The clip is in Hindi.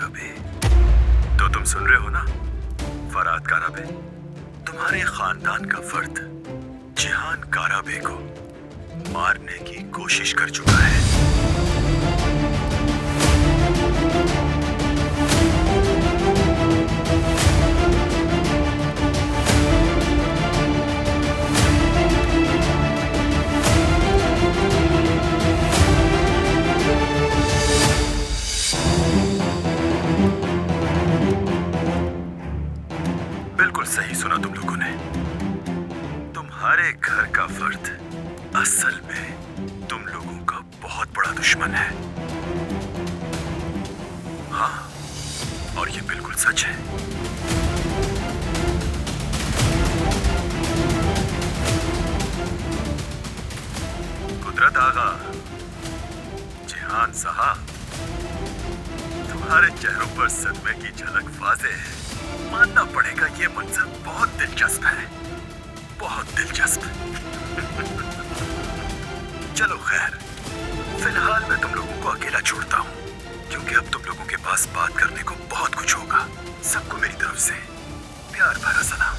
काराबे। तो तुम सुन रहे हो ना, फरहाद काराबे तुम्हारे खानदान का फर्द जिहान काराबे को मारने की कोशिश कर चुका है। बिल्कुल सही सुना तुम लोगों ने। तुम्हारे घर का फर्द असल में तुम लोगों का बहुत बड़ा दुश्मन है। हाँ, और ये बिल्कुल सच है। कुदरत आगा, जिहान साहब, तुम्हारे चेहरों पर सदमे की झलक वाज़े है। मानना पड़ेगा ये मंजर बहुत दिलचस्प है, बहुत दिलचस्प। चलो खैर, फिलहाल मैं तुम लोगों को अकेला छोड़ता हूँ, क्योंकि अब तुम लोगों के पास बात करने को बहुत कुछ होगा। सबको मेरी तरफ से प्यार भरा सलाम।